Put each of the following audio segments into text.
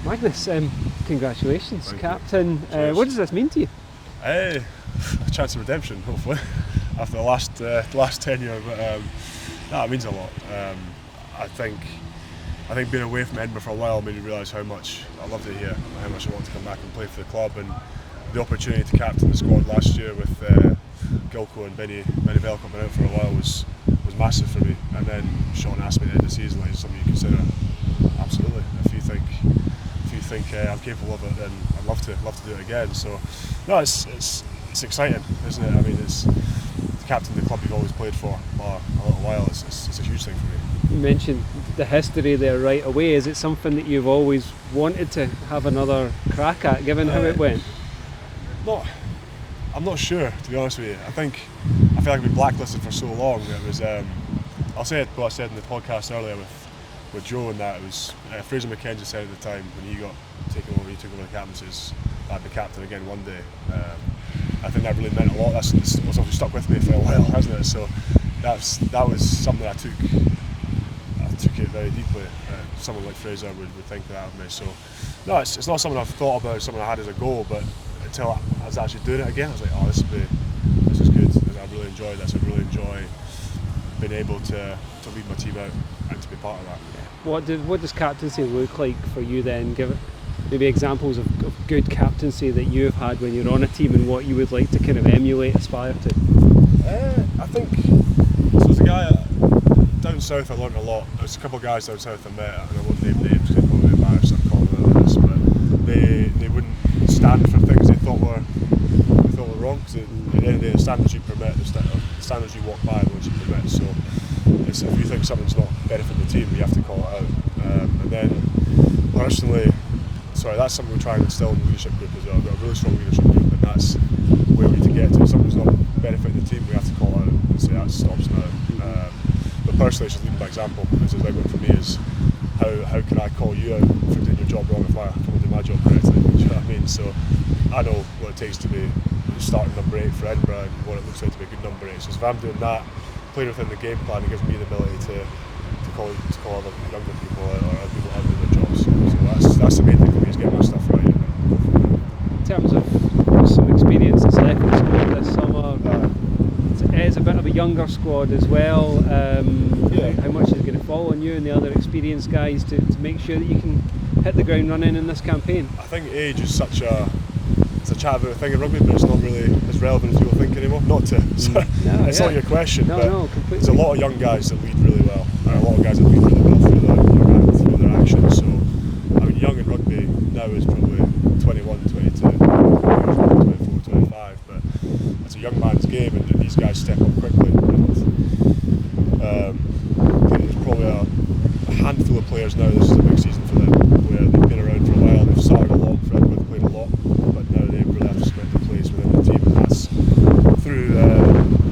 Magnus, congratulations, Thank Captain. Cheers. What does this mean to you? A chance of redemption, hopefully, after the last tenure. But no, it means a lot. I think being away from Edinburgh for a while made me realise how much I loved it here, and how much I wanted to come back and play for the club. And the opportunity to captain the squad last year with Gilco and Benny Bell coming out for a while was massive for me. And then Sean asked me at the end of the season, like, something you consider? Absolutely. If you think I'm capable of it, then I'd love to do it again. So no, it's exciting, isn't it? I mean, it's the captain of the club you've always played for a little while. It's a huge thing for me. You mentioned the history there right away. Is it something that you've always wanted to have another crack at, given how it went? I'm not sure, to be honest with you. I feel like I've been blacklisted for so long that it was. I'll say it, what I said in the podcast earlier with Joe, and that it was Fraser McKenzie said at the time when he took over the captaincy, I'd be captain again one day. I think that really meant a lot. That's obviously stuck with me for a while, hasn't it? So that was something I took it very deeply. Someone like Fraser would think that of me. So no, it's not something I've thought about, something I had as a goal, but until I was actually doing it again, I was like, oh, this is good. I really enjoy this. I really enjoy being able to lead my team out and to be part of that. What does captaincy look like for you then? Give it maybe examples of good captaincy that you've had when you're on a team, and what you would like to kind of emulate, aspire to. I think so. As a guy down south, I learned a lot. There's a couple of guys down south I met, and I won't name names because they're probably embarrassed I'm calling them this, but they wouldn't stand for things they thought were wrong. Because at the end of the day, the standards you permit, the standards you walk by, are the ones you permit. So if you think something's not benefiting the team, you have to call it out. And then personally, that's something we're trying to instill in the leadership group as well. We've got a really strong leadership group, and that's where we need to get to. If something's not benefiting the team, we have to call it out and say that stops now. But personally, it's just leading by example. It's a big one for me is how can I call you out for doing your job wrong if I'm doing my job correctly? Do you know what I mean? So I know what it takes to be starting number 8 for Edinburgh and what it looks like to be a good number 8. So if I'm doing that, playing within the game plan, it gives me the ability to call other younger people out or other people out doing their jobs. So that's the main thing for me, is getting my stuff right. In terms of some experience that's left in the squad this summer, it's a bit of a younger squad as well. How much is going to fall on you and the other experienced guys to make sure that you can hit the ground running in this campaign? I think age is such a chat about a thing in rugby, but it's not really as relevant as people think anymore. It's not your question, but there's a lot of young guys that lead really well, and a lot of guys that lead really well through their actions. So I mean, young in rugby now is probably 21, 22, 24, 25, but it's a young man's game, and these guys step up quickly. And there's probably a handful of players now. This is a big season for them, where they've been around for a while. They've started a lot for Edinburgh, they've played a lot, but now they really have to cement their place within the team, and that's through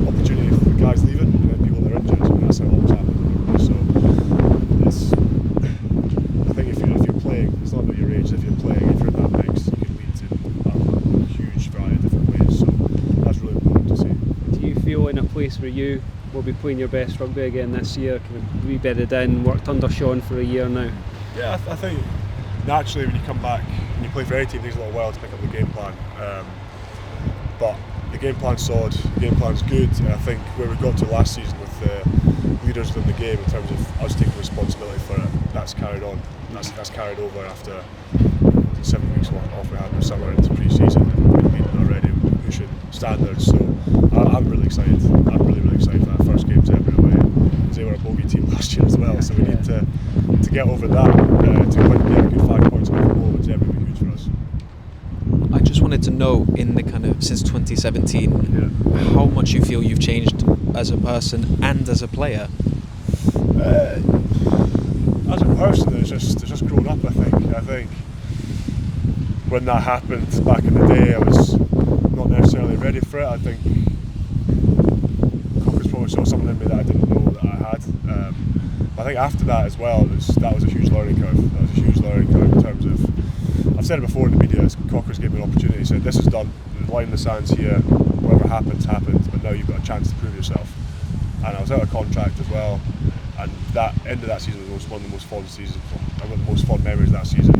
opportunity for the guys leaving and then people that are injured, and that's how it always happens. So I think if you're playing, it's not about your age. If you're playing, if you're in that mix, you can lead in a huge variety of different ways. So that's really important to see. Do you feel in a place where you will be playing your best rugby again this year, kind of re-bedded in, worked under Sean for a year now? Yeah, I think naturally when you come back and you play for any team, it takes a little while to pick up the game plan. But the game plan's solid, the game plan's good, and I think where we got to last season with the leaders within the game in terms of us taking responsibility for it, that's carried on. That's carried over after 7 weeks off we had in the summer into pre-season, and we've been leading already, pushing standards. So I'm really excited. I'm really excited for that first game to Edinburgh away. They were a bogey team last year as well, so we need to get over that, to get a good 5 points away from home, and Edinburgh would be huge for us. I just wanted to know, in the kind of since 2017, how much you feel you've changed as a person and as a player. As a person, it's just grown up. I think when that happened back in the day, I was not necessarily ready for it. I think Cockers probably saw something in me that I didn't know that I had. I think after that as well, that was a huge learning curve. That was a huge learning curve in terms of, I've said it before in the media, Cockers gave me an opportunity. He said, this is done, the line in the sand's here, whatever happens, but now you've got a chance to prove yourself. And I was out of contract as well, and that end of that season was one of the most fond seasons. I've got the most fond memories of that season.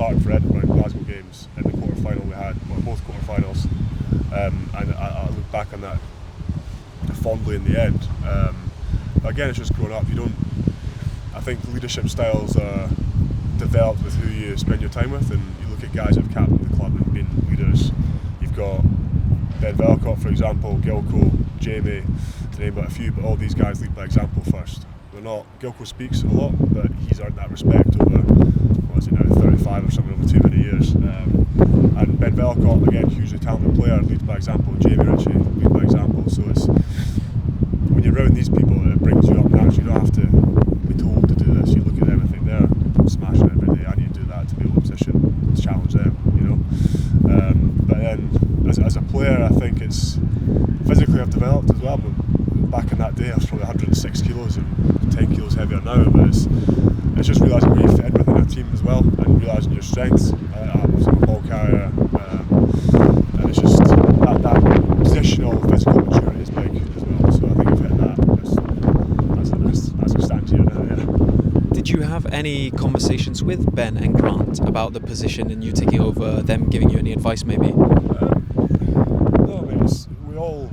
started for Edinburgh in Glasgow games in the quarter-final we had, well, both quarter-finals, and I look back on that fondly in the end. Again, it's just growing up. I think leadership styles are developed with who you spend your time with, and you look at guys who've captained the club and been leaders. You've got Ben Velcott, for example, Gilco, Jamie, to name but a few, but all these guys lead by example first. Gilco speaks a lot, but he's earned that respect over, what is he now, 35 or something, over too many years. And Ben Velcott, again, hugely talented player, leads by example. Jamie Ritchie leads by example. So it's, when you're around these people, it brings you up naturally. You don't have to be told to do this. You look at them and think they're smashing it every day. I need to do that to be able to position, to challenge them, you know. But then, as a player, I think it's physically I've developed as well. But back in that day, I was probably 106 kilos and 10 kilos heavier now. But it's just realising where you fit in within a team as well, and realising your strengths. I'm a ball carrier, and it's just that positional physical maturity is big as well. So I think I've hit that as I stand here now. Yeah. Did you have any conversations with Ben and Grant about the position and you taking over, them giving you any advice maybe? No, I mean, we all.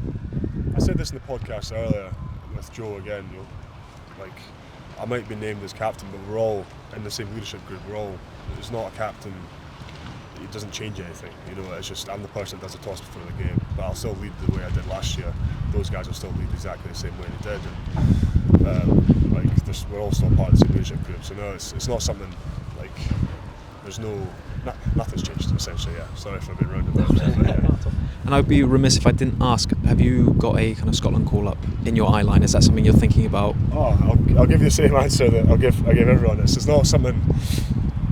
I said this in the podcast earlier with Joe again. You know, like, I might be named as captain, but we're all in the same leadership group. It's not a captain. It doesn't change anything. You know, it's just I'm the person that does the toss before the game, but I'll still lead the way I did last year. Those guys will still lead exactly the same way they did, and we're all still part of the same leadership group. So no, it's not something like there's nothing's changed essentially. Yeah, sorry if I've been roundabout. And I'd be remiss if I didn't ask, have you got a kind of Scotland call-up in your eye line? Is that something you're thinking about? Oh, I'll give you the same answer that I give everyone. It's not something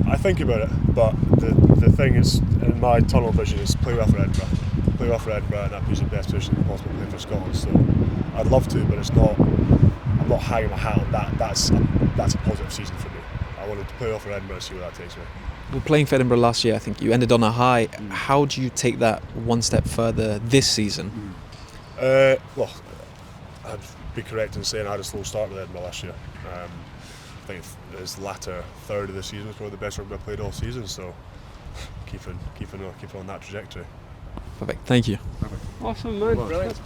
I think about it, but the thing is, in my tunnel vision, is play well for Edinburgh. Play well for Edinburgh, and that puts you in the best position possible to play for Scotland. So I'd love to, but I'm not hanging my hat on that. That's a positive season for me. I wanted to play well for Edinburgh and see where that takes me. Well, playing for Edinburgh last year, I think you ended on a high. How do you take that one step further this season? Well, I'd be correct in saying I had a slow start with Edinburgh last year. I think his latter third of the season was probably the best rugby I played all season, so keep on that trajectory. Perfect, thank you. Awesome, man. Brilliant.